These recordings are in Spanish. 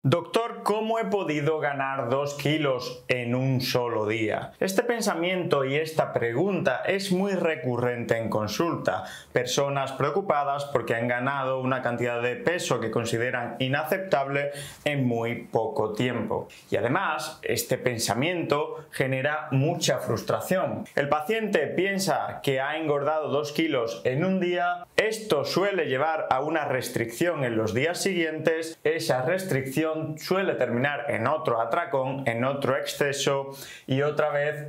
Doctor, ¿cómo he podido ganar 2 kilos en un solo día? Este pensamiento y esta pregunta es muy recurrente en consulta. Personas preocupadas porque han ganado una cantidad de peso que consideran inaceptable en muy poco tiempo. Y además, este pensamiento genera mucha frustración. El paciente piensa que ha engordado 2 kilos en un día. Esto suele llevar a una restricción en los días siguientes. Esa restricción suele terminar en otro atracón, en otro exceso y otra vez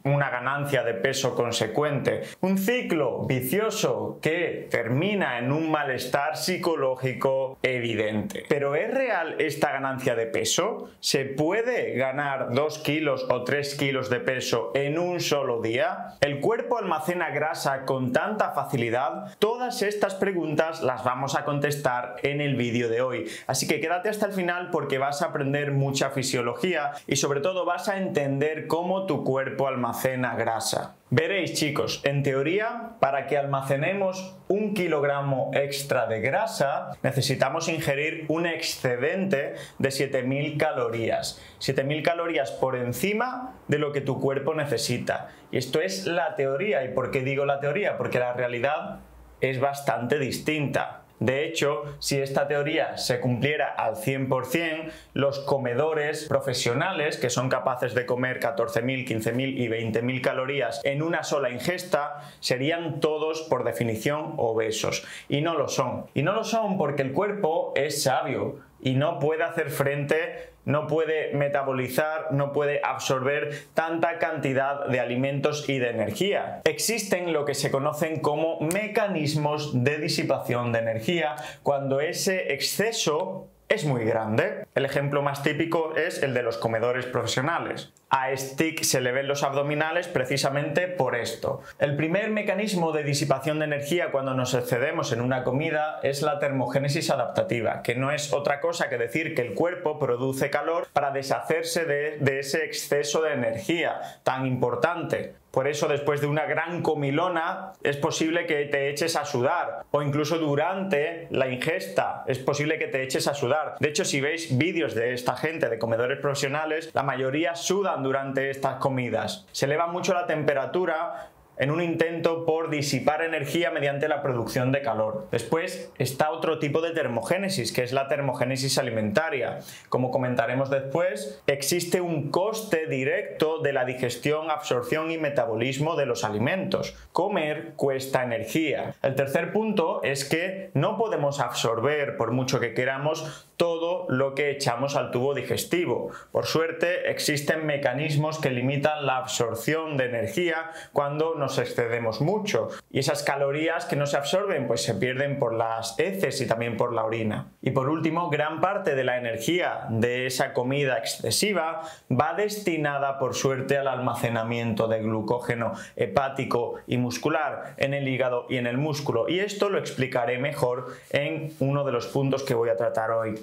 una ganancia de peso consecuente. Un ciclo vicioso que termina en un malestar psicológico evidente. ¿Pero es real esta ganancia de peso? ¿Se puede ganar 2 kilos o 3 kilos de peso en un solo día? ¿El cuerpo almacena grasa con tanta facilidad? Todas estas preguntas las vamos a contestar en el vídeo de hoy. Así que quédate hasta el final porque vas a aprender mucha fisiología y sobre todo vas a entender cómo tu cuerpo almacena grasa. Veréis, chicos, en teoría, para que almacenemos 1 kilogramo extra de grasa, necesitamos ingerir un excedente de 7000 calorías. 7000 calorías por encima de lo que tu cuerpo necesita. Y esto es la teoría. ¿Y por qué digo la teoría? Porque la realidad es bastante distinta. De hecho, si esta teoría se cumpliera al 100%, los comedores profesionales, que son capaces de comer 14.000, 15.000 y 20.000 calorías en una sola ingesta, serían todos, por definición, obesos. Y no lo son. Y no lo son porque el cuerpo es sabio y no puede hacer frente, no puede metabolizar, no puede absorber tanta cantidad de alimentos y de energía. Existen lo que se conocen como mecanismos de disipación de energía cuando ese exceso es muy grande. El ejemplo más típico es el de los comedores profesionales. A Stick se le ven los abdominales precisamente por esto. El primer mecanismo de disipación de energía cuando nos excedemos en una comida es la termogénesis adaptativa, que no es otra cosa que decir que el cuerpo produce calor para deshacerse de ese exceso de energía tan importante. Por eso después de una gran comilona es posible que te eches a sudar o incluso durante la ingesta es posible que te eches a sudar. De hecho, si veis vídeos de esta gente de comedores profesionales, la mayoría sudan durante estas comidas. Se eleva mucho la temperatura en un intento por disipar energía mediante la producción de calor. Después está otro tipo de termogénesis, que es la termogénesis alimentaria. Como comentaremos después, existe un coste directo de la digestión, absorción y metabolismo de los alimentos. Comer cuesta energía. El tercer punto es que no podemos absorber, por mucho que queramos, todo lo que echamos al tubo digestivo. Por suerte, existen mecanismos que limitan la absorción de energía cuando nos excedemos mucho. Y esas calorías que no se absorben, pues se pierden por las heces y también por la orina. Y por último, gran parte de la energía de esa comida excesiva va destinada, por suerte, al almacenamiento de glucógeno hepático y muscular en el hígado y en el músculo. Y esto lo explicaré mejor en uno de los puntos que voy a tratar hoy.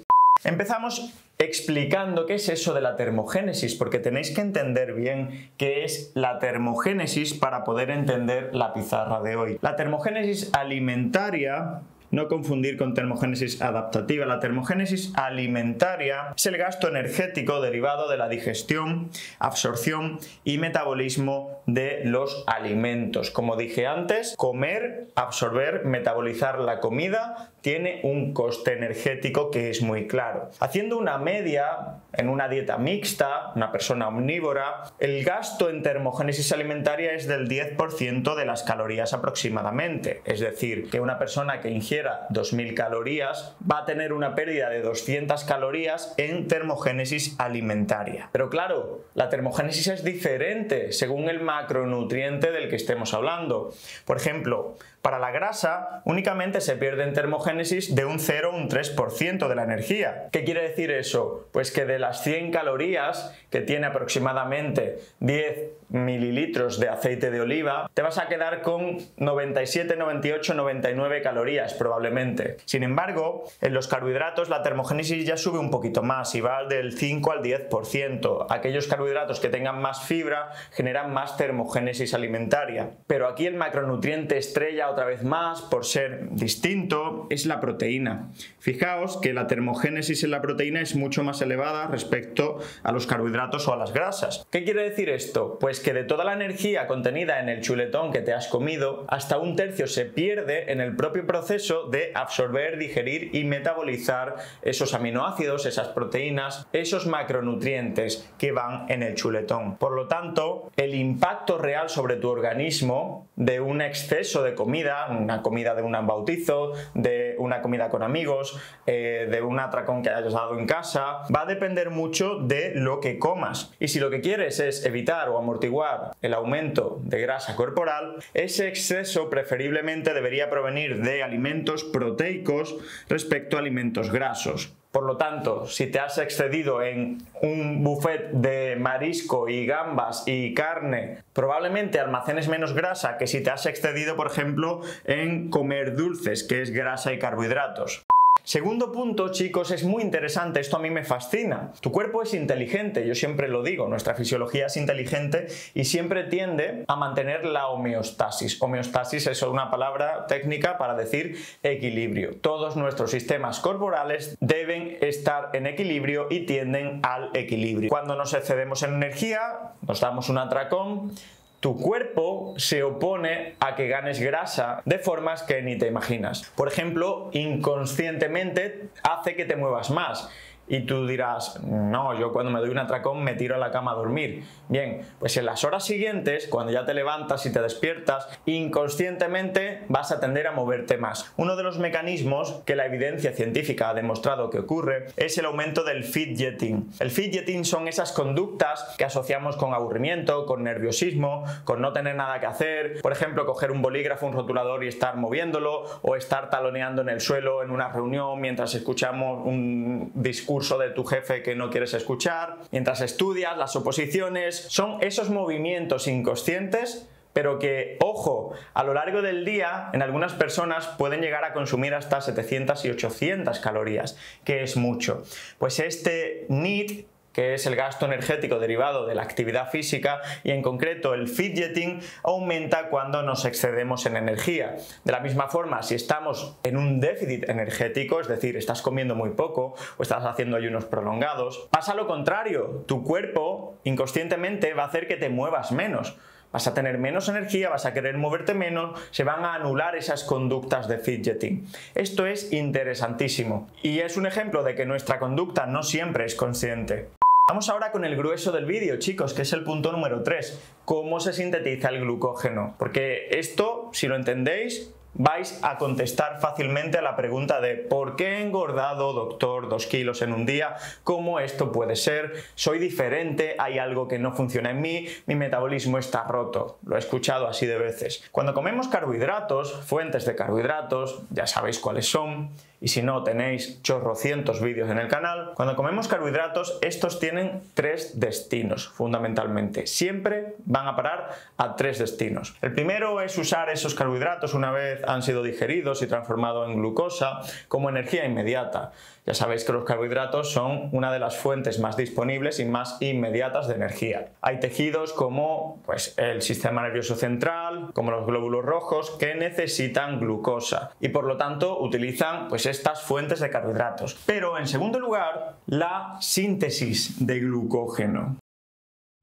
Empezamos explicando qué es eso de la termogénesis, porque tenéis que entender bien qué es la termogénesis para poder entender la pizarra de hoy. La termogénesis alimentaria, no confundir con termogénesis adaptativa. La termogénesis alimentaria es el gasto energético derivado de la digestión, absorción y metabolismo de los alimentos. Como dije antes, comer, absorber, metabolizar la comida tiene un coste energético que es muy claro. Haciendo una media en una dieta mixta, una persona omnívora, el gasto en termogénesis alimentaria es del 10% de las calorías aproximadamente. Es decir, que una persona que ingiera 2000 calorías va a tener una pérdida de 200 calorías en termogénesis alimentaria. Pero claro, la termogénesis es diferente según el macronutriente del que estemos hablando. Por ejemplo, para la grasa únicamente se pierde en termogénesis de un 0 a un 3% de la energía. ¿Qué quiere decir eso? Pues que de las 100 calorías que tiene aproximadamente 10 mililitros de aceite de oliva, te vas a quedar con 97, 98, 99 calorías probablemente. Sin embargo, en los carbohidratos la termogénesis ya sube un poquito más y va del 5 al 10%. Aquellos carbohidratos que tengan más fibra generan más termogénesis alimentaria. Pero aquí el macronutriente estrella otra vez más por ser distinto es la proteína. Fijaos que la termogénesis en la proteína es mucho más elevada respecto a los carbohidratos o a las grasas. ¿Qué quiere decir esto? Pues que de toda la energía contenida en el chuletón que te has comido, hasta un tercio se pierde en el propio proceso de absorber, digerir y metabolizar esos aminoácidos, esas proteínas, esos macronutrientes que van en el chuletón. Por lo tanto, el impacto real sobre tu organismo de un exceso de comida, una comida de un bautizo, de una comida con amigos, de un atracón que hayas dado en casa, va a depender mucho de lo que comas. Y si lo que quieres es evitar o amortiguar el aumento de grasa corporal, ese exceso preferiblemente debería provenir de alimentos proteicos respecto a alimentos grasos. Por lo tanto, si te has excedido en un buffet de marisco y gambas y carne, probablemente almacenes menos grasa que si te has excedido, por ejemplo, en comer dulces, que es grasa y carbohidratos. Segundo punto, chicos, es muy interesante, esto a mí me fascina. Tu cuerpo es inteligente, yo siempre lo digo, nuestra fisiología es inteligente y siempre tiende a mantener la homeostasis. Homeostasis es una palabra técnica para decir equilibrio. Todos nuestros sistemas corporales deben estar en equilibrio y tienden al equilibrio. Cuando nos excedemos en energía, nos damos un atracón, tu cuerpo se opone a que ganes grasa de formas que ni te imaginas. Por ejemplo, inconscientemente hace que te muevas más. Y tú dirás, no, yo cuando me doy un atracón me tiro a la cama a dormir. Bien, pues en las horas siguientes, cuando ya te levantas y te despiertas, inconscientemente vas a tender a moverte más. Uno de los mecanismos que la evidencia científica ha demostrado que ocurre es el aumento del fidgeting. El fidgeting son esas conductas que asociamos con aburrimiento, con nerviosismo, con no tener nada que hacer. Por ejemplo, coger un bolígrafo, un rotulador y estar moviéndolo, o estar taloneando en el suelo en una reunión mientras escuchamos un discurso de tu jefe que no quieres escuchar, mientras estudias, las oposiciones. Son esos movimientos inconscientes, pero que, ojo, a lo largo del día en algunas personas pueden llegar a consumir hasta 700 y 800 calorías, que es mucho. Pues este NEAT, que es el gasto energético derivado de la actividad física, y en concreto el fidgeting, aumenta cuando nos excedemos en energía. De la misma forma, si estamos en un déficit energético, es decir, estás comiendo muy poco o estás haciendo ayunos prolongados, pasa lo contrario, tu cuerpo inconscientemente va a hacer que te muevas menos. Vas a tener menos energía, vas a querer moverte menos, se van a anular esas conductas de fidgeting. Esto es interesantísimo y es un ejemplo de que nuestra conducta no siempre es consciente. Vamos ahora con el grueso del vídeo, chicos, que es el punto número 3. ¿Cómo se sintetiza el glucógeno? Porque esto, si lo entendéis, vais a contestar fácilmente a la pregunta de ¿por qué he engordado, doctor, 2 kilos en un día? ¿Cómo esto puede ser? ¿Soy diferente? ¿Hay algo que no funciona en mí? ¿Mi metabolismo está roto? Lo he escuchado así de veces. Cuando comemos carbohidratos, fuentes de carbohidratos, ya sabéis cuáles son, y si no tenéis chorrocientos vídeos en el canal. Cuando comemos carbohidratos, estos tienen 3 destinos fundamentalmente. Siempre van a parar a 3 destinos. El primero es usar esos carbohidratos una vez han sido digeridos y transformados en glucosa como energía inmediata. Ya sabéis que los carbohidratos son una de las fuentes más disponibles y más inmediatas de energía. Hay tejidos como el sistema nervioso central, como los glóbulos rojos, que necesitan glucosa y por lo tanto utilizan estas fuentes de carbohidratos. Pero en segundo lugar, la síntesis de glucógeno.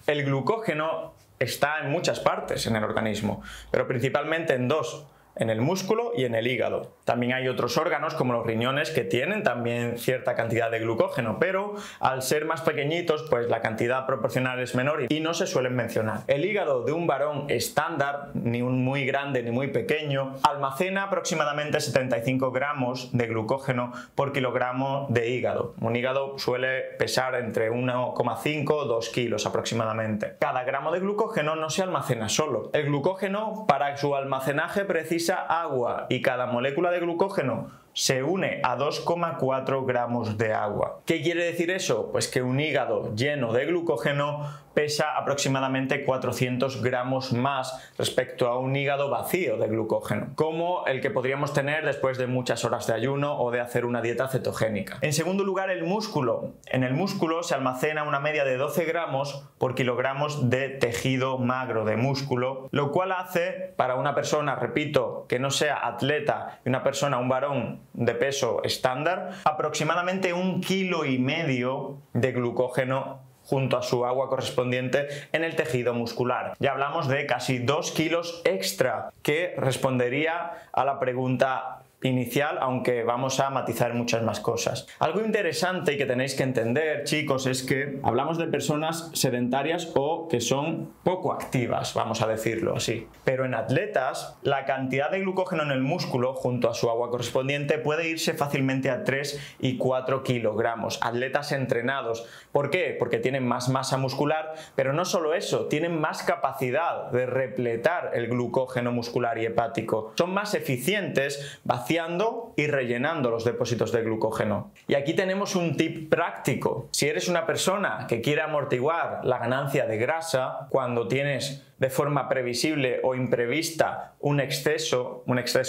El glucógeno está en muchas partes en el organismo, pero principalmente en 2. En el músculo y en el hígado. También hay otros órganos como los riñones que tienen también cierta cantidad de glucógeno, pero al ser más pequeñitos pues la cantidad proporcional es menor y no se suelen mencionar. El hígado de un varón estándar, ni un muy grande ni muy pequeño, almacena aproximadamente 75 gramos de glucógeno por kilogramo de hígado. Un hígado suele pesar entre 1,5 o 2 kilos aproximadamente. Cada gramo de glucógeno no se almacena solo. El glucógeno, para su almacenaje, precisa agua y cada molécula de glucógeno se une a 2,4 gramos de agua. ¿Qué quiere decir eso? Pues que un hígado lleno de glucógeno pesa aproximadamente 400 gramos más respecto a un hígado vacío de glucógeno, como el que podríamos tener después de muchas horas de ayuno o de hacer una dieta cetogénica. En segundo lugar, el músculo. En el músculo se almacena una media de 12 gramos por kilogramos de tejido magro de músculo, lo cual hace para una persona, repito, que no sea atleta y una persona, un varón de peso estándar, aproximadamente 1,5 kilos de glucógeno junto a su agua correspondiente en el tejido muscular. Ya hablamos de casi 2 kilos extra, que respondería a la pregunta inicial, aunque vamos a matizar muchas más cosas. Algo interesante y que tenéis que entender, chicos, es que hablamos de personas sedentarias o que son poco activas, vamos a decirlo así. Pero en atletas, la cantidad de glucógeno en el músculo junto a su agua correspondiente puede irse fácilmente a 3 y 4 kilogramos. Atletas entrenados. ¿Por qué? Porque tienen más masa muscular, pero no solo eso, tienen más capacidad de repletar el glucógeno muscular y hepático. Son más eficientes vaciando y rellenando los depósitos de glucógeno. Y aquí tenemos un tip práctico. Si eres una persona que quiere amortiguar la ganancia de grasa cuando tienes de forma previsible o imprevista un exceso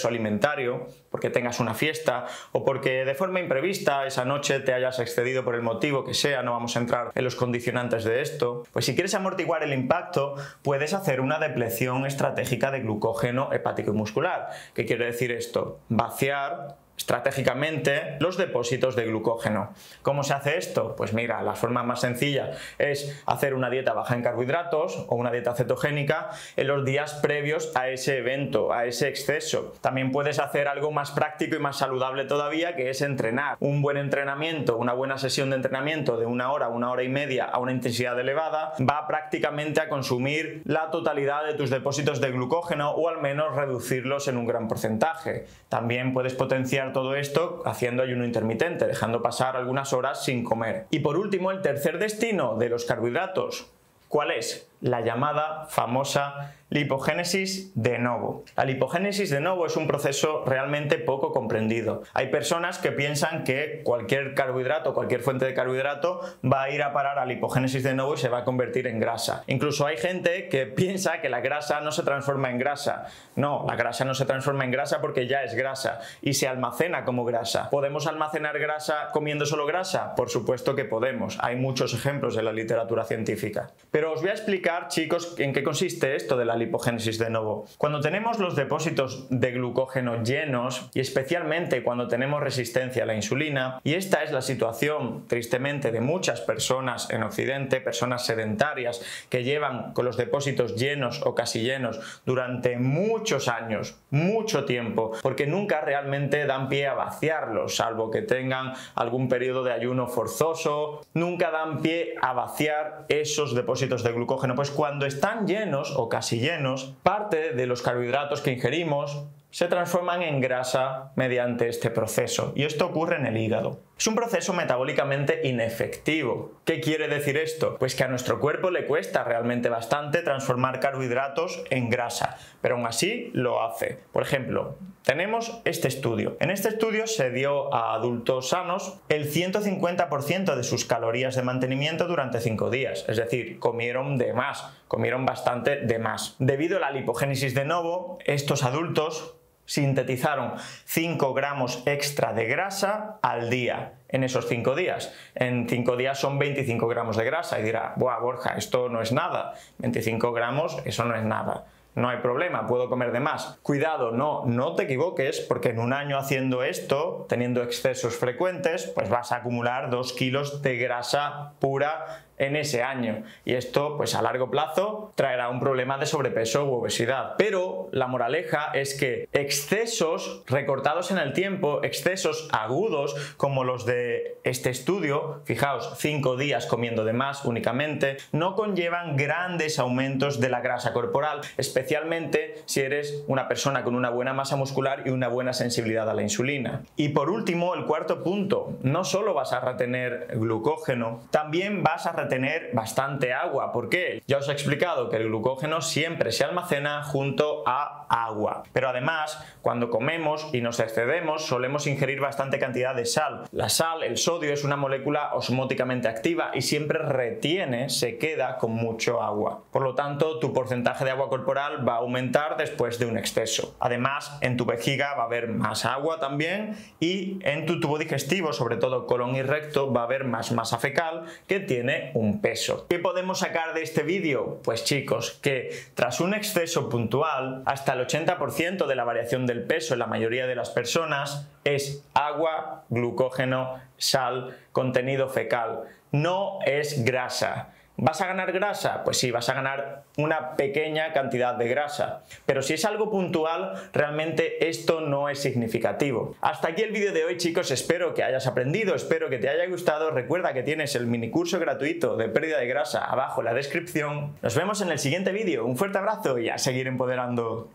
alimentario, porque tengas una fiesta o porque de forma imprevista esa noche te hayas excedido por el motivo que sea, no vamos a entrar en los condicionantes de esto, pues si quieres amortiguar el impacto puedes hacer una depleción estratégica de glucógeno hepático y muscular. ¿Qué quiere decir esto? Vaciar estratégicamente los depósitos de glucógeno. ¿Cómo se hace esto? Pues mira, la forma más sencilla es hacer una dieta baja en carbohidratos o una dieta cetogénica en los días previos a ese evento, a ese exceso. También puedes hacer algo más práctico y más saludable todavía, que es entrenar. Un buen entrenamiento, una buena sesión de entrenamiento de 1 hora y media a una intensidad elevada va prácticamente a consumir la totalidad de tus depósitos de glucógeno o al menos reducirlos en un gran porcentaje. También puedes potenciar todo esto haciendo ayuno intermitente, dejando pasar algunas horas sin comer. Y por último, el tercer destino de los carbohidratos. ¿Cuál es? La llamada famosa lipogénesis de novo. La lipogénesis de novo es un proceso realmente poco comprendido. Hay personas que piensan que cualquier carbohidrato, cualquier fuente de carbohidrato va a ir a parar a lipogénesis de novo y se va a convertir en grasa. Incluso hay gente que piensa que la grasa no se transforma en grasa. No, la grasa no se transforma en grasa porque ya es grasa y se almacena como grasa. ¿Podemos almacenar grasa comiendo solo grasa? Por supuesto que podemos. Hay muchos ejemplos en la literatura científica. Pero os voy a explicar, chicos, en qué consiste esto de la lipogénesis de novo. Cuando tenemos los depósitos de glucógeno llenos y especialmente cuando tenemos resistencia a la insulina, y esta es la situación tristemente de muchas personas en Occidente, personas sedentarias que llevan con los depósitos llenos o casi llenos durante muchos años, mucho tiempo, porque nunca realmente dan pie a vaciarlos, salvo que tengan algún periodo de ayuno forzoso, nunca dan pie a vaciar esos depósitos de glucógeno. Pues cuando están llenos o casi llenos, parte de los carbohidratos que ingerimos se transforman en grasa mediante este proceso, y esto ocurre en el hígado. Es un proceso metabólicamente inefectivo. ¿Qué quiere decir esto? Pues que a nuestro cuerpo le cuesta realmente bastante transformar carbohidratos en grasa, pero aún así lo hace. Por ejemplo, tenemos este estudio. En este estudio se dio a adultos sanos el 150% de sus calorías de mantenimiento durante 5 días, es decir, comieron de más, comieron bastante de más. Debido a la lipogénesis de novo, estos adultos sintetizaron 5 gramos extra de grasa al día en esos 5 días. En 5 días son 25 gramos de grasa y dirá, buah, Borja, esto no es nada. 25 gramos, eso no es nada. No hay problema, puedo comer de más. Cuidado, no te equivoques, porque en un año haciendo esto, teniendo excesos frecuentes, pues vas a acumular 2 kilos de grasa pura en ese año, y esto pues a largo plazo traerá un problema de sobrepeso u obesidad. Pero la moraleja es que excesos recortados en el tiempo, excesos agudos como los de este estudio, fijaos, 5 días comiendo de más únicamente, no conllevan grandes aumentos de la grasa corporal, especialmente especialmente si eres una persona con una buena masa muscular y una buena sensibilidad a la insulina. Y por último, el cuarto punto, no solo vas a retener glucógeno, también vas a retener bastante agua. ¿Por qué? Ya os he explicado que el glucógeno siempre se almacena junto a agua, pero además cuando comemos y nos excedemos solemos ingerir bastante cantidad de sal. La sal, el sodio, es una molécula osmóticamente activa y siempre retiene, se queda con mucho agua. Por lo tanto, tu porcentaje de agua corporal va a aumentar después de un exceso. Además, en tu vejiga va a haber más agua también y en tu tubo digestivo, sobre todo colon y recto, va a haber más masa fecal que tiene un peso. ¿Qué podemos sacar de este vídeo? Pues chicos, que tras un exceso puntual, hasta el 80% de la variación del peso en la mayoría de las personas es agua, glucógeno, sal, contenido fecal. No es grasa. ¿Vas a ganar grasa? Pues sí, vas a ganar una pequeña cantidad de grasa. Pero si es algo puntual, realmente esto no es significativo. Hasta aquí el vídeo de hoy, chicos. Espero que hayas aprendido, espero que te haya gustado. Recuerda que tienes el minicurso gratuito de pérdida de grasa abajo en la descripción. Nos vemos en el siguiente vídeo. Un fuerte abrazo y a seguir empoderando.